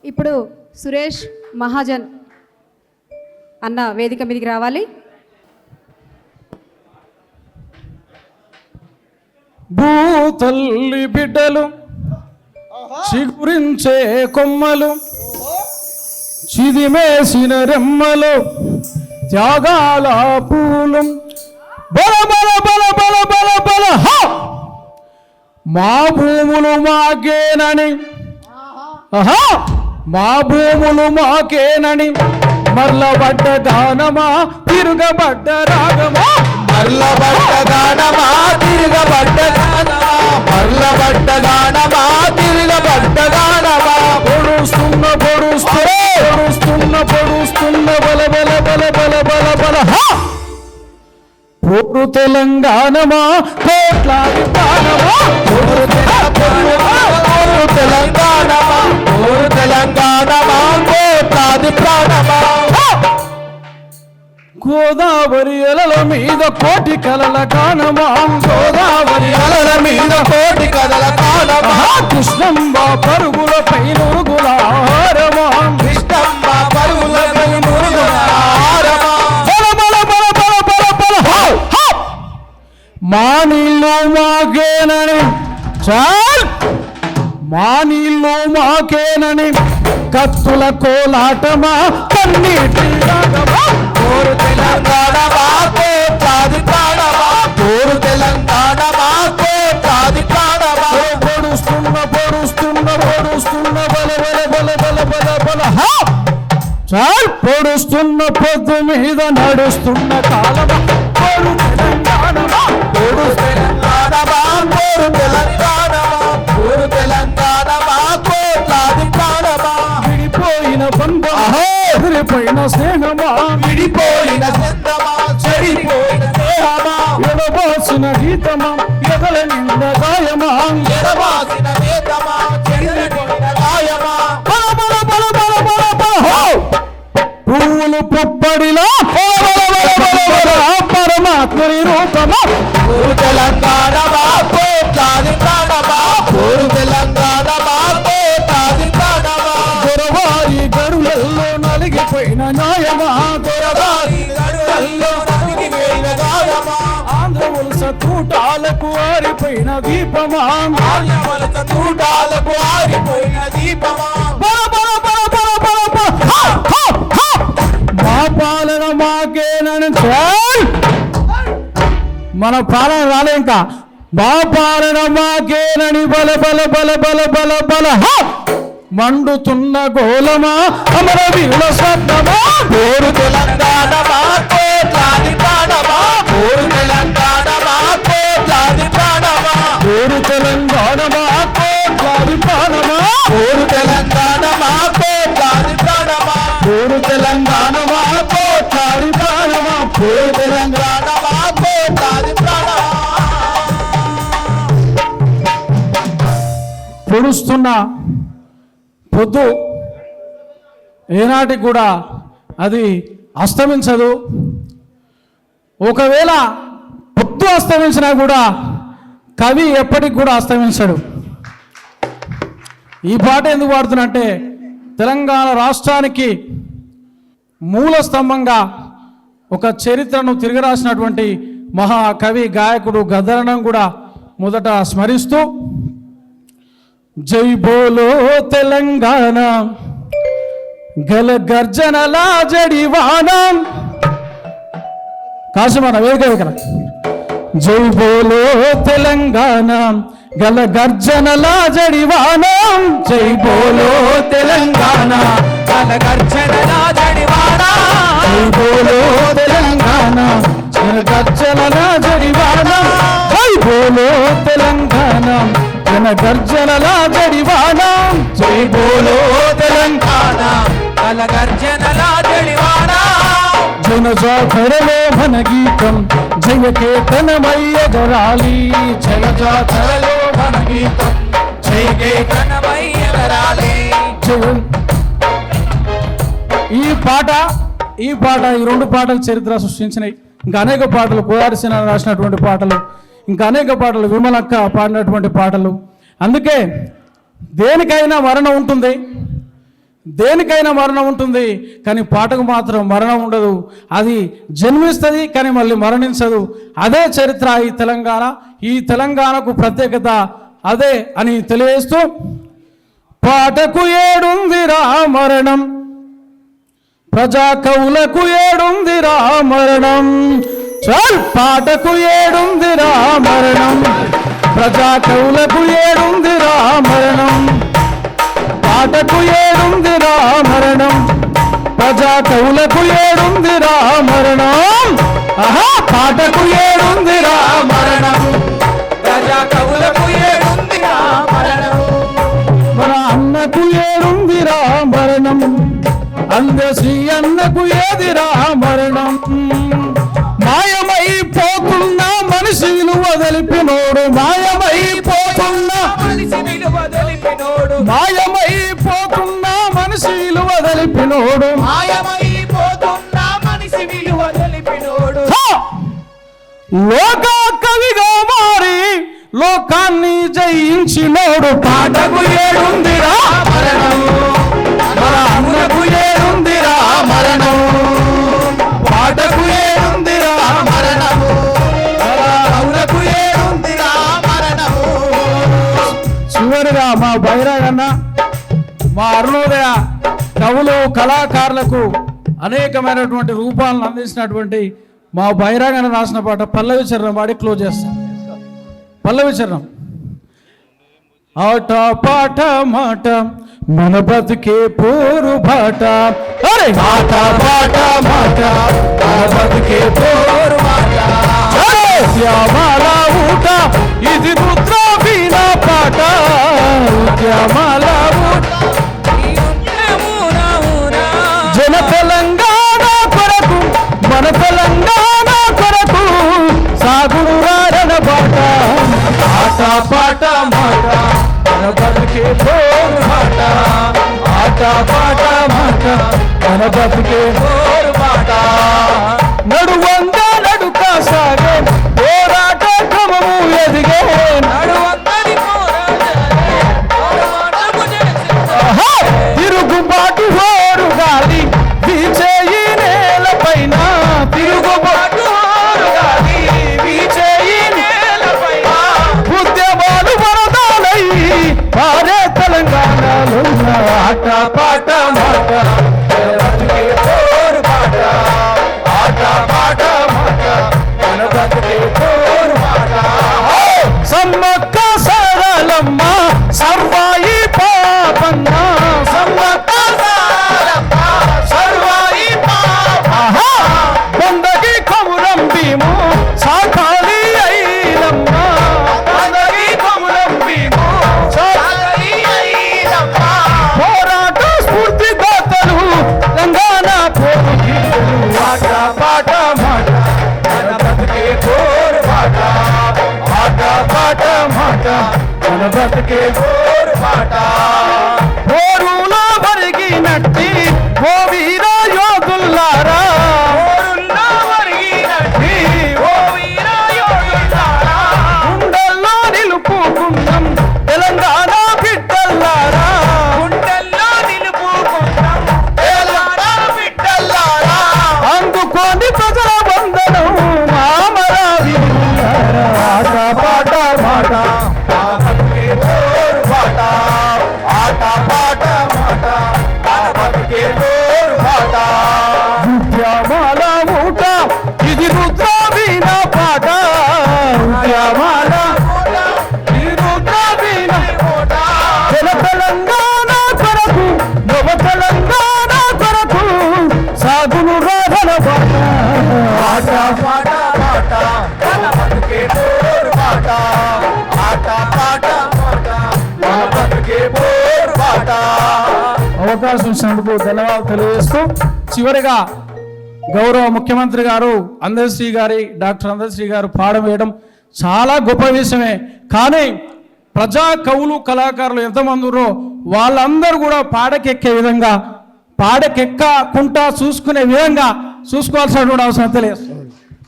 ఇప్పుడు సురేష్ మహాజన్ అన్న వేదిక మీదకి రావాలి. భూతల్లి బిడ్డలు చిగురించే కొమ్మలు చిదిమేసిన రెమ్మలు త్యాగాల పూలు బల బల బల బల బల బల హ! మా భూములు మాకేనని ఆహా! మా భూములు మాకేనని మర్లబడ్డ గానమా తిరుగబడ్డ రాగమా మర్లబడ్డ గానమా తిరగబడ్డ గానమా మర్లబడ్డ గానమా తిరగబడ్డ గానమా పొడుస్తున్న పొడుస్తున్న పొడుస్తున్న బల బల బల బల బల బల హ! పోరు తెలంగాణమా కోట్లాది ప్రాణమా ఊరు తెలంగాణమా ఊరు తెలంగాణమా కోట్లాది ప్రాణమా గోదావరి అలల మీద కోటి కలల కానమా గోదావరి అలల మీద కోటి కథల కానమా కృష్ణంబ పరుగుల పైనురుగుల హారమా కృష్ణమ్మ పరుగులపై మురుగుల హారమా బల బల బల బల బల బల హ! హ! మా నీళ్ళు మాకేనని చాల్ మా నీళ్ళు మాకేనని కత్తుల కోలాటమా కన్నీటి రాగమా ఊరు తెలంగాణమా కోట్లాది ప్రాణమా ఊరు తెలంగాణమా కోట్లాది ప్రాణమా పొడుస్తున్న పొడుస్తున్న పొడుస్తున్న బల బల బల బల బల బల హ! చాల్ పొడుస్తున్న పొద్దు మీద నడుస్తున్న కాలమా పొడు తెలంగాణమా ఊరు తెలంగాణమా ఊరు తెలంగాణమా ఊరు తెలంగాణమా కోట్లాది ప్రాణమా విడిపోయిన బంధమా ఎదిరిపోయిన స్నేహమా విడిపోయిన చందమా చెడిపోయిన దేహమా ఎడబాసిన గీతమా ఎదల నింద గాయమా ఎడబాసిన నేతమా చెడిపోయిన గాయమా బల బల బల బల బల బల హో! పువ్వులు పుప్పడిలో పరమాత్మని రూపమా ఊరు తెలంగాణమా కోట్లాది ప్రాణమా ఊరు తెలంగాణమా కోట్లాది ప్రాణమా దొరవారి గరులలో నలిగిపోయిన న్యాయమా దొరబారి గడులలో నలిగిపోయిన గాయమా ఆంధ్ర వలస తూటాలకు ఆరిపోయిన దీపమా ఆర్యవలస తూటాలకు ఆరిపోయిన దీపమా బల బల బల బల బల బల హ! హ! హ! మా పాలన మాకేనని చాల్! మన పాలన రాలే ఇంకా మా పాలన మాకేనని బల బల బల బల బల బల హ! మండుతున్న గోలమా అమరవీరుల స్వర్ణమా ఊరు తెలంగాణమా కోట్లాది ప్రాణమా ఊరు తెలంగాణమా కోట్లాది ప్రాణమా ఊరు తెలంగాణమా కోట్లాది ప్రాణమా ఊరు తెలంగాణమా కోట్లాది ప్రాణమా ఊరు తెలంగాణమా కోట్లాది ప్రాణమా ఊరు తెలంగాణమా కోట్లాది ప్రాణమా పొడుస్తున్న పొద్దు ఏనాటికి కూడా అది అస్తమించదు. ఒకవేళ పొద్దు అస్తమించినా కూడా కవి ఎప్పటికి కూడా అస్తమించడు. ఈ పాట ఎందుకు పాడుతున్నంటే తెలంగాణ రాష్ట్రానికి మూల స్తంభంగా ఒక చరిత్రను తిరగరాసినటువంటి మహాకవి గాయకుడు గద్దరనం కూడా మొదట స్మరిస్తూ జై బోలో తెలంగాణ గల గర్జనల జడివానం కాశమన వేగ జై బోలో తెలంగాణ గల గర్జనల జడివానం జై బోలో తెలంగాణ గల గర్జనల జడివానా జై బోలో తెలంగాణ గల గర్జనల జడివానం జై బోలో తెలంగాణ జన గర్జనల జడివానం జై బోలో తెలంగాణ గల గర్జనల జడివానా జన జాతరలో మన గీతం జయకేతనమయ్యగరాలి జన జాతరలో మన గీతం జయకేతనమై ఎగరాలి జయ ఈ పాట ఈ రెండు పాటలు చరిత్ర సృష్టించినాయి. ఇంకా అనేక పాటలు కోదారి సినిమా రాసినటువంటి పాటలు, ఇంకా అనేక పాటలు విమలక్క పాడినటువంటి పాటలు. అందుకే దేనికైనా మరణం ఉంటుంది, దేనికైనా మరణం ఉంటుంది, కానీ పాటకు మాత్రం మరణం ఉండదు. అది జన్మిస్తుంది కానీ మళ్ళీ మరణించదు. అదే చరిత్ర ఈ తెలంగాణ. ఈ తెలంగాణకు ప్రత్యేకత అదే అని తెలియజేస్తూ, పాటకు ఏడుందిరా మరణం, ప్రజా కవులకు ఏడుందిరా మరణం. చల్ పాటకు ఏడుందిరా మరణం, ప్రజా కవులకు ఏడుందిరా మరణం. పాటకు ఏడుందిరా మరణం, ప్రజా కవులకు ఏడుందిరా మరణం. ఆహా పాటకు ఏడుందిరా మరణం, ప్రజా కవులకు ఏడుందిరా మరణం. మన అన్నకు ఏడుందిరా మరణం, అందశ్రీ అన్నకు ఏదిరా మరణం. మాయమైపోతున్న మనిషి విలువ తెలిపినోడు, మాయమైపోతున్న మనిషి విలువ తెలిపినోడు, మాయమైపోతున్న మనిషి విలువ తెలిపినోడు, మాయమైపోతున్న మనిషి విలువ తెలిపినోడు. లోక కవిగా మారి లోకాన్ని జయించినోడు. పాటకు ఏడుందిరా మరణం, మన అన్నకు ఏడుందిరా మరణం. పాటకు ఏడుందిరా మరణం, మన అన్నకు ఏడుందిరా మరణం. చివరిగా మా బైరాగన్న, మా అరుణోదయ కవులు కళాకారులకు అనేకమైనటువంటి రూపాలను అందించినటువంటి మా బైరాగన్న రాసిన పాట పల్లవి చరణం పాడి క్లోజ్ చేస్తాం. పల్లవి చరణం. ఆట పాట మాట మన బతుకే పోరు బాట, అరే ఆట పాట మాట మన బతుకే పోరు బాట. ఉద్యమాల ఊట ఇది రుద్ర వీణ పాట, ఉద్యమాల ఊట జన తెలంగాణ కొరకు, మన తెలంగాణ కొరకు సాగుడు రారణ బాట. ఆట పాట మాట మన బతుకే పోరు మాట, ఆట పాట మాట మన బతుకే పోరు మాట. నడువంద నడుక సాగే పోరాట క్రమము ఎదిగే, నడువందరి తిరుగుబాటు హోరు గాలి వీచే ఈ నేల పైన, తిరుగుబాటు హోరు గాలి వీచే ఈ నేల పైన. ఉద్యమాలు వరదాలై పారే తెలంగాణలో ఆట పాట మాట బతుకే పోరు పాట, ఆట పాట మాట మన బతుకే పోరు పాట. సమ్మక్క సరళమ్మ సర్వాయి పాపన్న, సమ్మక్క సరళమ్మ సర్వాయి పాప. కొందకి కమురం భీము సాకాలి అయినమ్మ, కొందకి కమురం భీము సాకాలి అయినమ్మ. పోరాట స్ఫూర్తి దాతలు తెలంగాణ పోరు గీతలు. ఆట పాట మాట మన బతుకే పోరు పాట, ఆట పాట మాట మన బతుకే పోరు పాట. పోరులో మరిగినట్టి ఓ వీర యోధుల్లారా, పోరులో మరిగినట్టి ఓ వీర యోధుల్లారా, గుండెల్లో నిలుపుకున్నాం తెలంగాణ బిడ్డల్లారా, గుండెల్లో నిలుపుకున్నాం తెలంగాణ బిడ్డల్లారా. అందుకోని ప్రజల వందనం మామరావి. ఆట పాట మాట మన బతుకే పోరు పాట, ఆట పాట మాట మన బతుకే పోరు పాట. ఉద్యమాల ఊట ఇది రుద్ర వీణ పాట, ఉద్యమాల ఇది రుద్ర వీణ ఓట జన తెలంగాణ కొరకు, నవ తెలంగాణ కొరకు సాగును రాధన పాట. ఆట పాట మాట మన బతుకే పోరు పాట, ఆట పాట మాట మన బతుకే పోరు పాట. అవకాశం ఇచ్చినందుకు ధన్యవాదాలు తెలియజేస్తూ, చివరిగా గౌరవ ముఖ్యమంత్రి గారు అందశ్రీ గారి డాక్టర్ అందశ్రీ గారు పాడం వేయడం చాలా గొప్ప విషయమే. కానీ ప్రజా కవులు కళాకారులు ఎంతమంది ఉన్నారో వాళ్ళందరూ కూడా పాడకెక్కే విధంగా, పాడకెక్కకుండా చూసుకునే విధంగా చూసుకోవాల్సినటువంటి అవసరం తెలియదు.